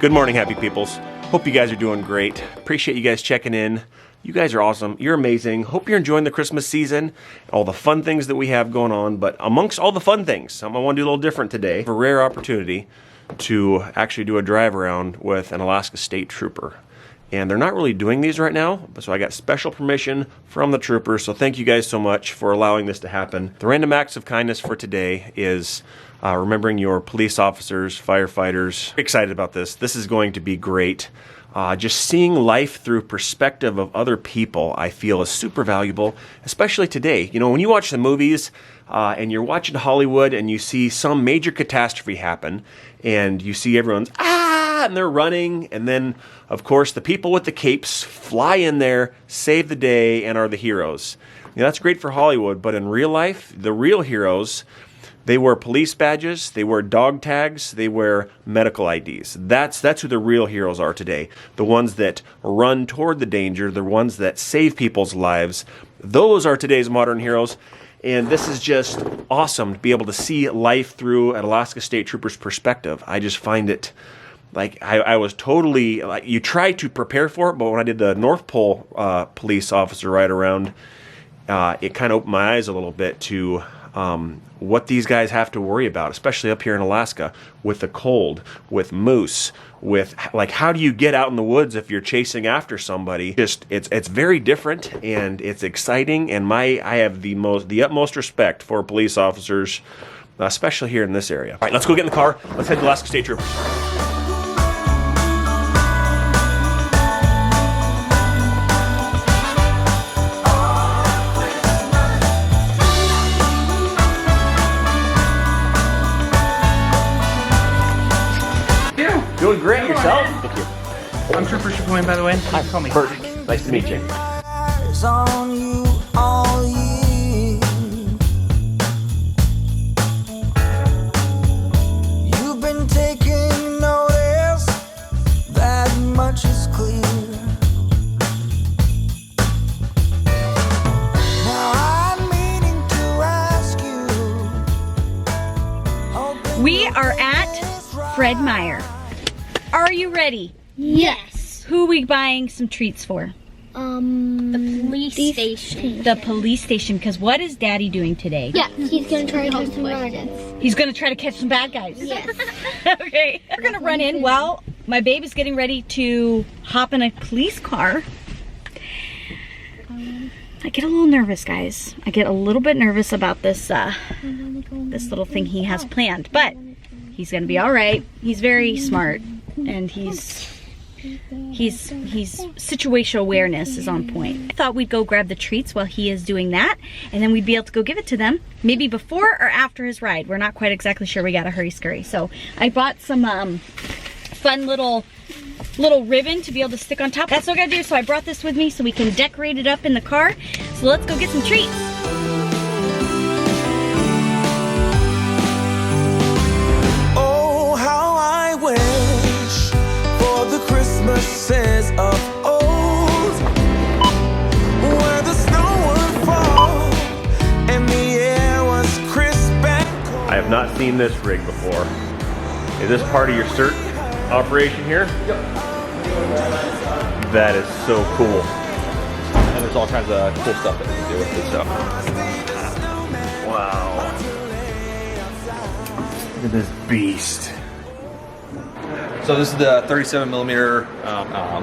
Good morning, happy peoples. Hope you guys are doing great. Appreciate you guys checking in. You guys are awesome. You're amazing. Hope you're enjoying the Christmas season, all the fun things that we have going on. But amongst all the fun things, I want to do a little different today. A rare opportunity to actually do a drive around with an Alaska State Trooper. And they're not really doing these right now, so I got special permission from the troopers, so thank you guys so much for allowing this to happen. The random acts of kindness for today is remembering your police officers, firefighters. Excited about this. This is going to be great. Just seeing life through perspective of other people, I feel, is super valuable, especially today. You know, when you watch the movies and you're watching Hollywood and you see some major catastrophe happen and you see everyone's, and they're running, and then, of course, the people with the capes fly in there, save the day, and are the heroes. You know, that's great for Hollywood, but in real life, the real heroes, they wear police badges, they wear dog tags, they wear medical IDs. That's who the real heroes are today. The ones that run toward the danger, the ones that save people's lives. Those are today's modern heroes. And this is just awesome to be able to see life through an Alaska State Trooper's perspective. I just find it, like, I was totally, like, you try to prepare for it, but when I did the North Pole police officer ride around, it kind of opened my eyes a little bit to what these guys have to worry about, especially up here in Alaska, with the cold, with moose, with, like, how do you get out in the woods if you're chasing after somebody? Just, it's very different, and it's exciting, and I have the utmost respect for police officers, especially here in this area. All right, let's go get in the car. Let's head to Alaska State Troopers. Doing great yourself. Thank you. I'm Trooper Chapoin, by the way. Hi, call me. Bert. Nice to meet you. You've been taking notice, that much is clear. Now I'm meaning to ask you. We are at Fred Meyer. Are you ready? Yes. Who are we buying some treats for? The police station. The police station, because what is Daddy doing today? Yeah, he's gonna try to catch some bad guys. He's gonna try to catch some bad guys. Yes. Okay. We're gonna run in while my baby's getting ready to hop in a police car. I get a little nervous, guys. I get a little bit nervous about this this little thing he has planned, but he's gonna be all right. He's very smart, and he's situational awareness is on point. I thought we'd go grab the treats while he is doing that, and then we'd be able to go give it to them, maybe before or after his ride. We're not quite exactly sure. We gotta hurry scurry. So I bought some fun little ribbon to be able to stick on top. That's what I gotta do. So I brought this with me so we can decorate it up in the car. So let's go get some treats. Christmases of old, where the snow would fall and the air was crisp and cold. I have not seen this rig before. Is this part of your CERT operation here? Yep. That is so cool. And there's all kinds of cool stuff that you can do with this stuff. Wow. Look at this beast. So this is the 37 millimeter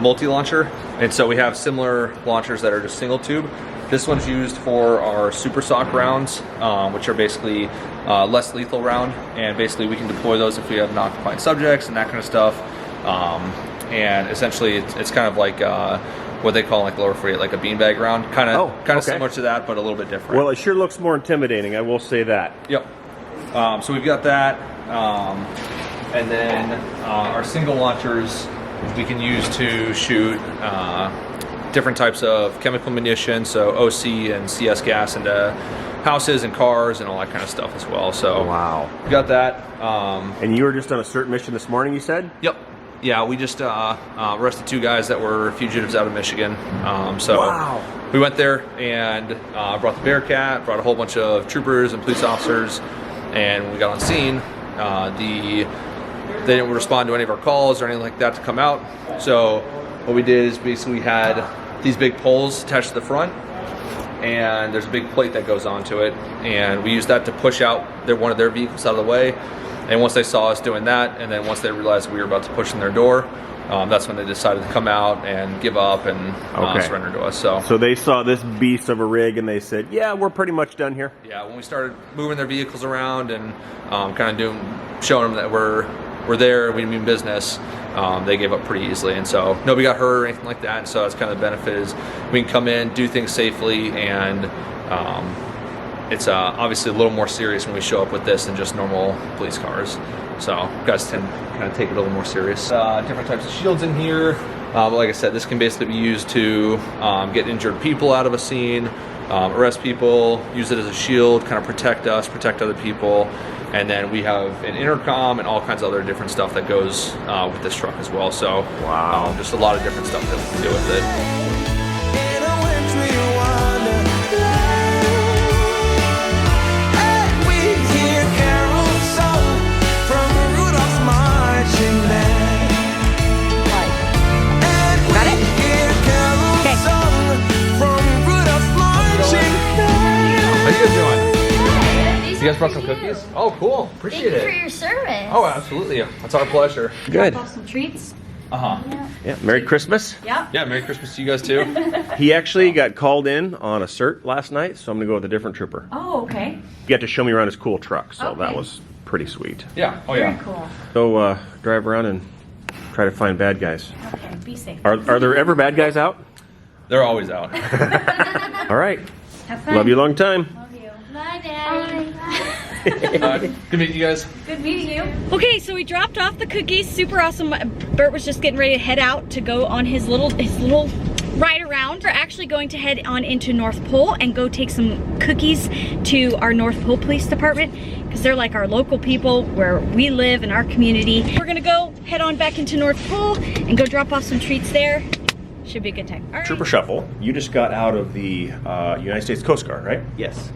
multi-launcher, and so we have similar launchers that are just single tube. This one's used for our super sock rounds, which are basically less lethal round, and basically we can deploy those if we have non-compliant subjects and that kind of stuff. And essentially it's kind of like what they call, like, lower free, like a beanbag round, kind of similar to that, but a little bit different. Well, it sure looks more intimidating, I will say that. Yep. So we've got that. And then our single launchers we can use to shoot different types of chemical munitions, so OC and CS gas into houses and cars and all that kind of stuff as well. So wow, we got that. And you were just on a CERT mission this morning, you said? Yep. Yeah, we just arrested 2 guys that were fugitives out of Michigan. So wow. We went there and brought the Bearcat, brought a whole bunch of troopers and police officers, and when we got on scene, the they didn't respond to any of our calls or anything like that to come out. So what we did is basically we had these big poles attached to the front, and there's a big plate that goes onto it, and we used that to push out one of their vehicles out of the way. And once they saw us doing that, and then once they realized we were about to push in their door, that's when they decided to come out and give up and surrender to us. So they saw this beast of a rig and they said, yeah, we're pretty much done here. Yeah, when we started moving their vehicles around and kind of showing them that we're there, we mean business, they gave up pretty easily. And so nobody got hurt or anything like that. And so that's kind of the benefit is we can come in, do things safely, and it's obviously a little more serious when we show up with this than just normal police cars. So guys tend to kind of take it a little more serious. Different types of shields in here. But like I said, this can basically be used to get injured people out of a scene, arrest people, use it as a shield, kind of protect us, protect other people. And then we have an intercom and all kinds of other different stuff that goes with this truck as well. So wow, just a lot of different stuff that we can do with it. In a wintry wonderland, and we hear carols sung from Rudolph's marching band. And we hear carols sung from Rudolph's marching band. How you guys doing? You guys brought some cookies? Oh, cool. Appreciate Thank you it. for your service. Oh, absolutely. It's our pleasure. Good. Some treats. Yeah. Merry Christmas. Yep. Yeah, Merry Christmas to you guys too. He actually got called in on a cert last night, so I'm gonna go with a different trooper. Oh, okay. He got to show me around his cool truck, so that Okay. was pretty sweet. Yeah. Oh, Very yeah. cool. So drive around and try to find bad guys. Okay, be safe. Are there ever bad guys out? They're always out. All right. Have fun. Love you a long time. Love you. Bye, Daddy. Good meeting you guys. Good meeting you. Okay, so we dropped off the cookies. Super awesome. Bert was just getting ready to head out to go on his little ride around. We're actually going to head on into North Pole and go take some cookies to our North Pole Police Department because they're like our local people where we live in our community. We're gonna go head on back into North Pole and go drop off some treats there. Should be a good time. All right. Trooper Shuffle, you just got out of the United States Coast Guard, right? Yes.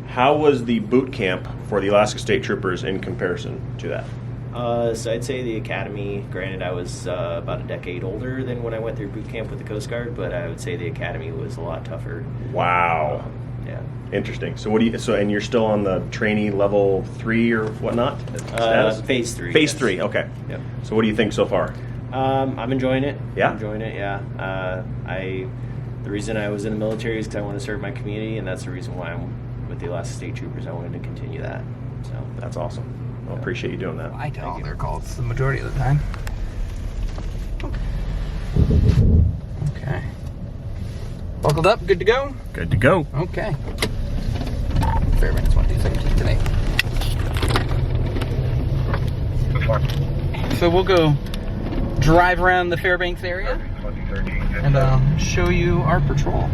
How was the boot camp for the Alaska State Troopers in comparison to that? So I'd say the academy, granted I was about a decade older than when I went through boot camp with the Coast Guard, but I would say the academy was a lot tougher. Wow. Yeah. Interesting. So and you're still on the trainee level 3 or whatnot? Status? Phase 3. Phase yes. 3, okay. Yep. So what do you think so far? I'm enjoying it. Yeah? I'm enjoying it, yeah. The reason I was in the military is because I want to serve my community, and that's the reason why I'm with the Alaska State Troopers. I wanted to continue that. So That's awesome. I appreciate you doing that. I tell their calls the majority of the time. Okay. Buckled up, good to go? Good to go. Okay. Fairbanks 1217 today. So we'll go drive around the Fairbanks area and show you our patrol.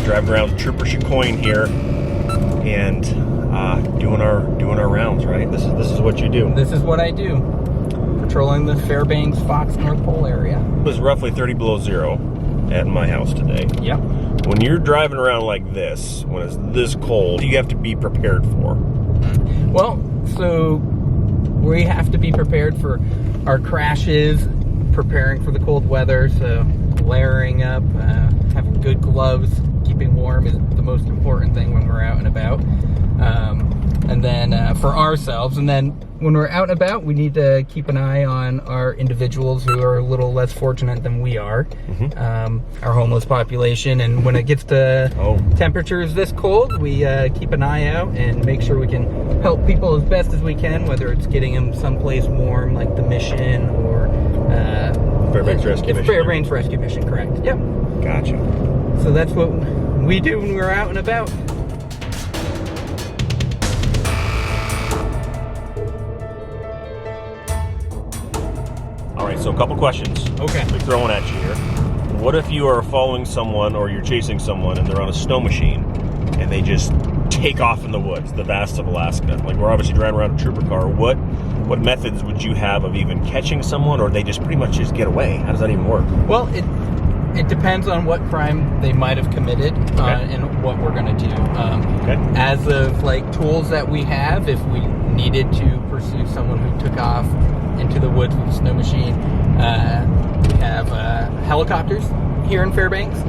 Driving around with Trooper Chicoine here and doing our rounds, right? This is what you do. This is what I do. Patrolling the Fairbanks Fox North Pole area. It was roughly 30 below zero at my house today. Yep. When you're driving around like this, when it's this cold, you have to be prepared for. Well, so we have to be prepared for our crashes, preparing for the cold weather, so layering up, having good gloves, keeping warm is the most important thing when we're out and about. And then for ourselves, and then when we're out and about, we need to keep an eye on our individuals who are a little less fortunate than we are, our homeless population. And when it gets to temperatures this cold, we keep an eye out and make sure we can help people as best as we can, whether it's getting them someplace warm like the mission or Fairbanks Rescue Mission. Fairbanks Rescue Mission, correct. Yep. Gotcha. So that's what we do when we're out and about. All right, so a couple questions. Okay. We're throwing at you here. What if you are following someone or you're chasing someone and they're on a snow machine and they just take off in the woods, the vast of Alaska? Like, we're obviously driving around a trooper car. What methods would you have of even catching someone, or they just pretty much just get away? How does that even work? Well, it depends on what crime they might have committed and what we're going to do. As of like tools that we have, if we needed to pursue someone who took off into the woods with a snow machine, we have helicopters here in Fairbanks.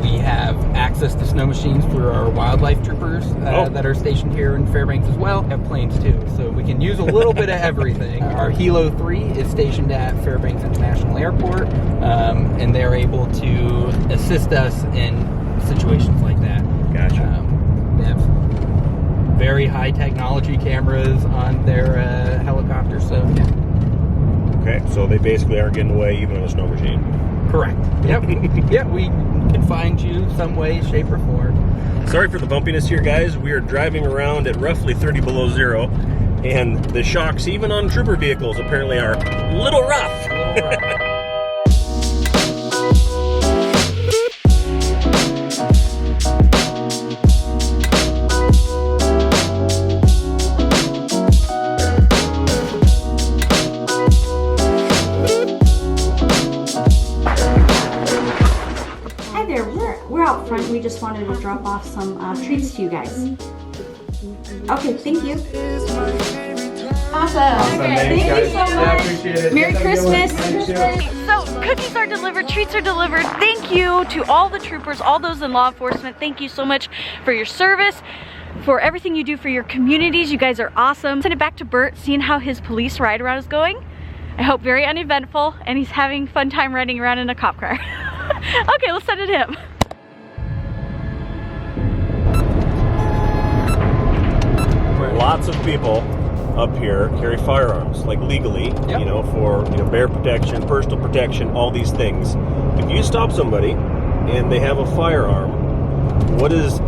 We have access to snow machines through our wildlife troopers that are stationed here in Fairbanks as well. We have planes too, so we can use a little bit of everything. Our Hilo 3 is stationed at Fairbanks International Airport, and they're able to assist us in situations like that. Gotcha. They have very high technology cameras on their helicopters, so yeah. Okay, so they basically aren't getting away even on a snow machine. Correct. Yep. Yep, we can find you some way, shape, or form. Sorry for the bumpiness here, guys. We are driving around at roughly 30 below zero, and the shocks, even on trooper vehicles, apparently are a little rough. We're out front. We just wanted to drop off some treats to you guys. Okay, thank you. Awesome. Thank you so much. Yeah, appreciate it. Merry Christmas. So cookies are delivered, treats are delivered. Thank you to all the troopers, all those in law enforcement. Thank you so much for your service, for everything you do for your communities. You guys are awesome. Send it back to Bert, seeing how his police ride around is going. I hope very uneventful, and he's having fun time riding around in a cop car. Okay, let's send it to him. Lots of people up here carry firearms, like legally, you know, for bear protection, personal protection, all these things. If you stop somebody and they have a firearm,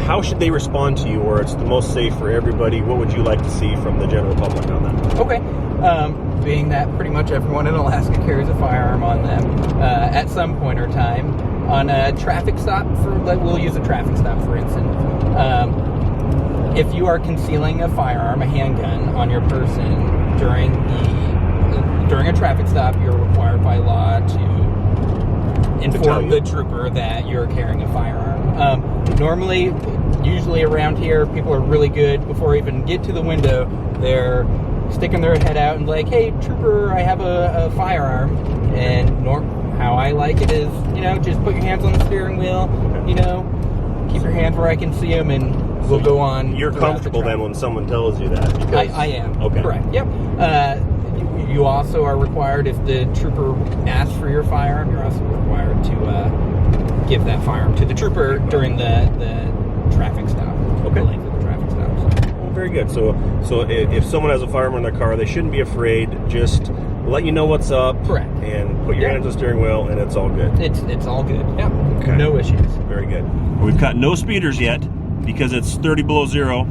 how should they respond to you, or it's the most safe for everybody? What would you like to see from the general public on that? Okay. Being that pretty much everyone in Alaska carries a firearm on them at some point or time, on a traffic stop, we'll use a traffic stop for instance. If you are concealing a firearm, a handgun, on your person during a traffic stop, you're required by law to inform the trooper that you're carrying a firearm. Usually around here, people are really good. Before I even get to the window, they're sticking their head out and like, "Hey, trooper, I have a firearm." And how I like it is, just put your hands on the steering wheel, keep your hands where I can see them, and we'll go on. You're comfortable then when someone tells you that? Because I am. Okay. Correct. Yep. You also are required, if the trooper asks for your firearm, you're also required to give that firearm to the trooper during the traffic stop. Okay. The length of the traffic stop. So. Well, very good. So if someone has a firearm in their car, they shouldn't be afraid. Just let you know what's up. Correct. And put your hands on the steering wheel, and it's all good. It's all good. Yep. Okay. No issues. Very good. We've got no speeders yet, because it's 30 below zero,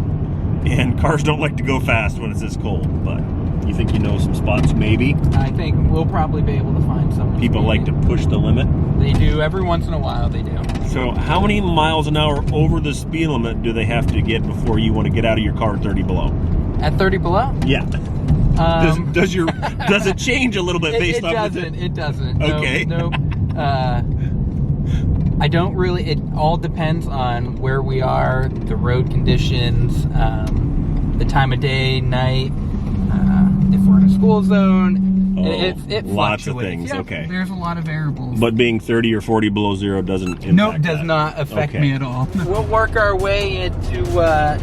and cars don't like to go fast when it's this cold. But you think you know some spots, maybe? I think we'll probably be able to find some. People like to push the limit? They do. Every once in a while, they do. So how many miles an hour over the speed limit do they have to get before you want to get out of your car at 30 below? At 30 below? Yeah. Does it change a little bit based off of It doesn't. Okay. No. I don't really. It all depends on where we are, the road conditions, the time of day, night, if we're in a school zone. It lots fluctuates. of things. Yeah, okay. There's a lot of variables. But being 30 or 40 below zero doesn't impact Nope, does that. not affect Okay. me at all. We'll work our way into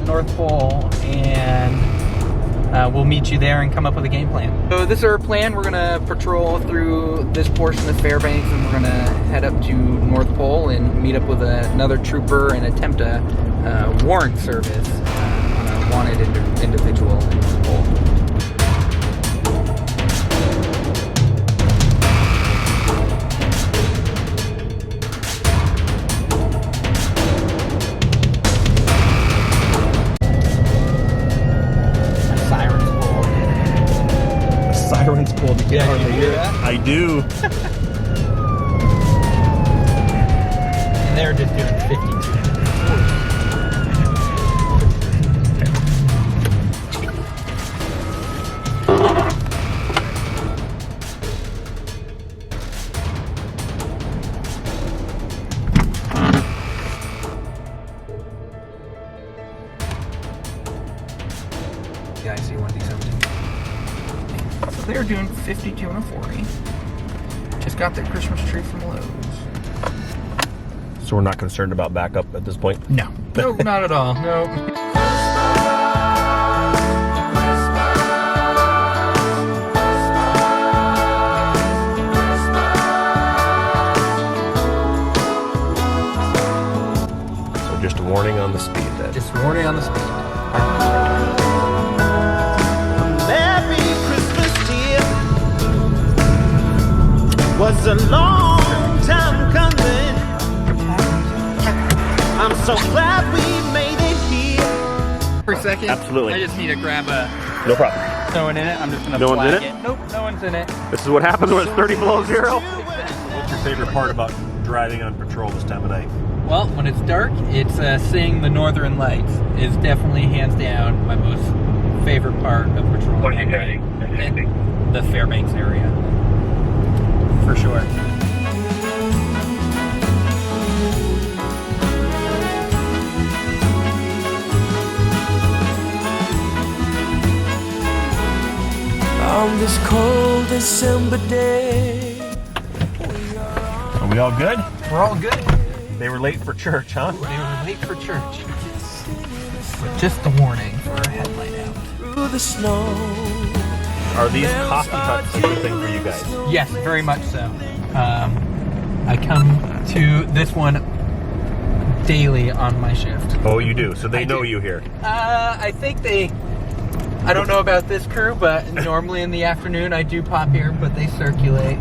North Pole, and we'll meet you there and come up with a game plan. So this is our plan. We're gonna patrol through this portion of Fairbanks, and we're gonna head up to North Pole and meet up with another trooper and attempt a warrant service on a wanted individual in North Pole. Sirens pulled. You can hardly hear it. I do. And they're just doing 52. 2017. So they're doing 52 and a 40. Just got their Christmas tree from Lowe's. So we're not concerned about backup at this point? No. No, not at all. No. So just a warning on the speed then. Just warning on the speed. Merry Christmas, dear. Was a long time coming. I'm so glad we made it here. For a second, Absolutely. I just need to grab a... No problem. No one in it. I'm just gonna No one's in flag it? Nope, no one's in it. This is what happens when it's 30 below zero. What's your favorite part about driving on patrol this time of night? Well, when it's dark, it's seeing the northern lights is definitely hands down my most favorite part of patrol. And the Fairbanks area, for sure. On this cold December day. Are we all good? We're all good. They were late for church, huh? They were late for church. But just a warning for a headlight out. Through the snow. Are these coffee huts a good thing for you guys? Yes, very much so. I come to this one daily on my shift. Oh, you do? So they I know do. you here. I think I don't know about this crew, but normally in the afternoon I do pop here, but they circulate.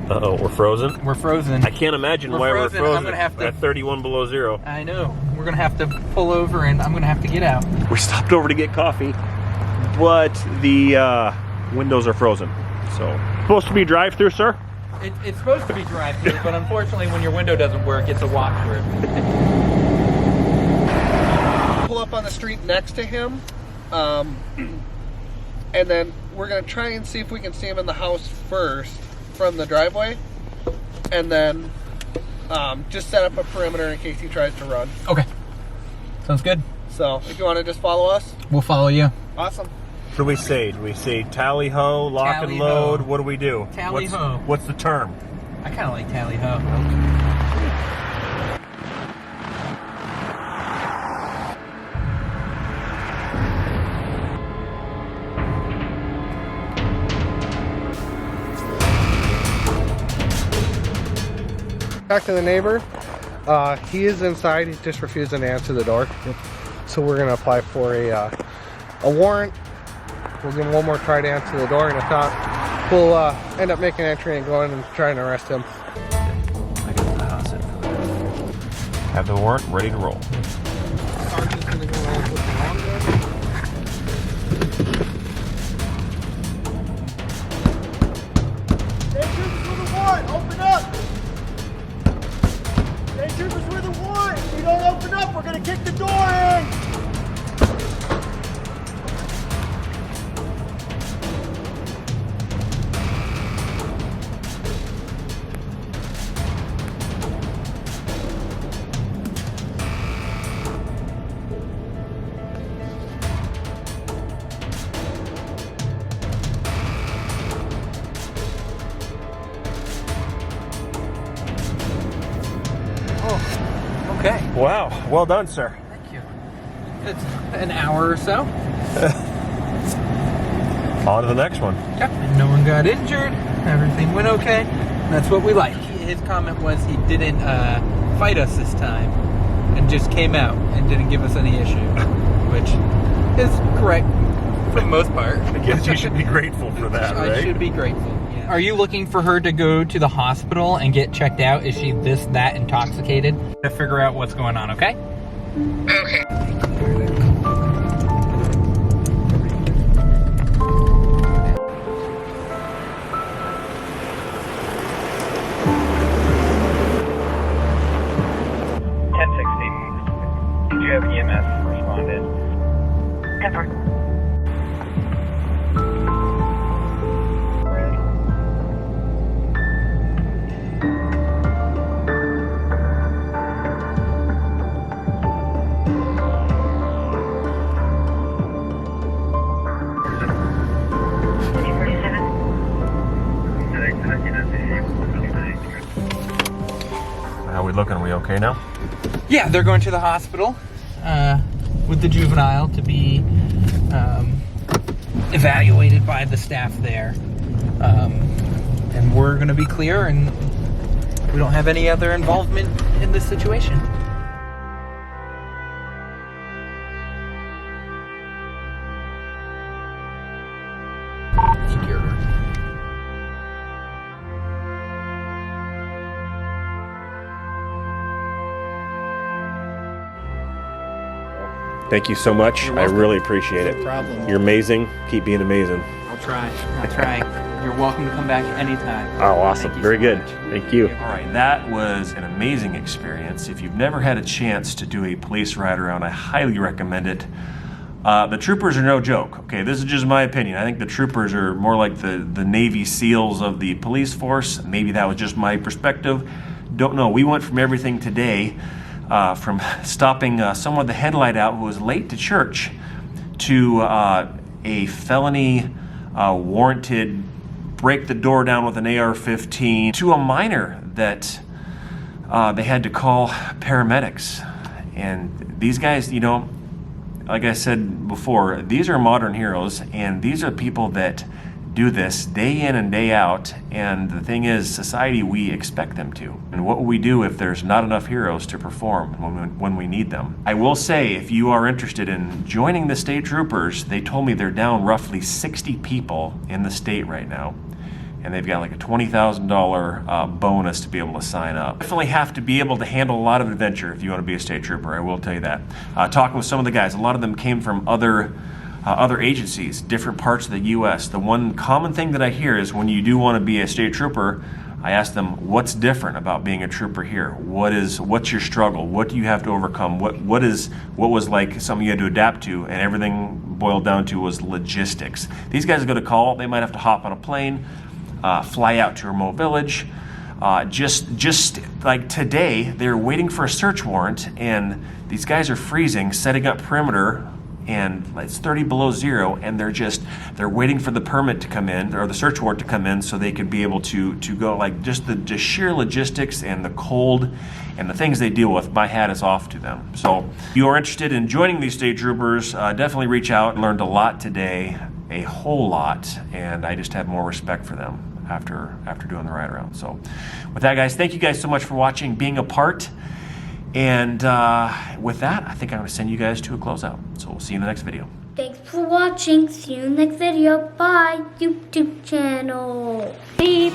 Uh-oh, we're frozen? We're frozen. I can't imagine We're why frozen. we're I'm frozen gonna have to- at 31 below zero. I know. We're gonna have to pull over and I'm gonna have to get out. We stopped over to get coffee, but the windows are frozen. So, supposed to be drive-through, sir? It's supposed to be drive-through, but unfortunately when your window doesn't work, it's a walk-through. Pull up on the street next to him, and then we're gonna try and see if we can see him in the house first from the driveway, and then just set up a perimeter in case he tries to run. Okay. Sounds good. So if you want to just follow us, We'll follow you. awesome. What do we say? Do we say tally ho, lock and Tally-ho. load? What do we do? Tally-ho. What's the term? I kind of like tally-ho. Back to the neighbor. He is inside. He's just refusing to answer the door. So we're gonna apply for a warrant. We'll give him one more try to answer the door, and if not, we'll end up making an entry and going and trying to arrest him. Have the warrant ready to roll. Sergeant's gonna go along with the long gun. State troopers with a warrant, open up! State troopers with a warrant! If you don't open up, we're gonna kick the door in! Okay. Wow, well done, sir. Thank you. It's an hour or so. On to the next one. Yep. And no one got injured. Everything went okay. That's what we like. His comment was he didn't fight us this time and just came out and didn't give us any issue, which is correct for the most part. I guess you should be grateful for that, I right? should be grateful. Yeah. Are you looking for her to go to the hospital and get checked out? Is she this, that intoxicated? To figure out what's going on, okay? Okay. 1060. Did you have EMS responded? Never. looking? Are we okay now? Yeah, they're going to the hospital with the juvenile to be evaluated by the staff there. And we're going to be clear, and we don't have any other involvement in this situation. Secure. Thank you so much. I really appreciate it. No problem. You're amazing. Keep being amazing. I'll try. You're welcome to come back anytime. Oh, awesome. Thank you Very so good. much. Thank you. All right, that was an amazing experience. If you've never had a chance to do a police ride around, I highly recommend it. The troopers are no joke. Okay, this is just my opinion. I think the troopers are more like the Navy SEALs of the police force. Maybe that was just my perspective. Don't know. We went from everything today, from stopping someone with the headlight out who was late to church, to a felony warranted break the door down with an AR-15, to a minor that they had to call paramedics. And these guys, you know, like I said before, these are modern heroes, and these are people that do this day in and day out. And the thing is, society, we expect them to. And what will we do if there's not enough heroes to perform when we need them? I will say, if you are interested in joining the state troopers, they told me they're down roughly 60 people in the state right now. And they've got like a $20,000 bonus to be able to sign up. Definitely have to be able to handle a lot of adventure if you want to be a state trooper, I will tell you that. Talking with some of the guys, a lot of them came from other agencies, different parts of the U.S. The one common thing that I hear is when you do want to be a state trooper, I ask them, what's different about being a trooper here? What's your struggle? What do you have to overcome? What was like something you had to adapt to? And everything boiled down to was logistics. These guys go to call, they might have to hop on a plane, fly out to a remote village. Just like today, they're waiting for a search warrant, and these guys are freezing, setting up perimeter, and it's 30 below zero, and they're waiting for the permit to come in, or the search warrant to come in, so they could be able to go. Like just the sheer logistics and the cold and the things they deal with, my hat is off to them. So if you are interested in joining these state troopers, definitely reach out. Learned a lot today, a whole lot, and I just have more respect for them after doing the ride around. So with that, guys, thank you guys so much for watching, being a part. And with that, I think I'm going to send you guys to a closeout. So we'll see you in the next video. Thanks for watching. See you in the next video. Bye, YouTube channel. Beep.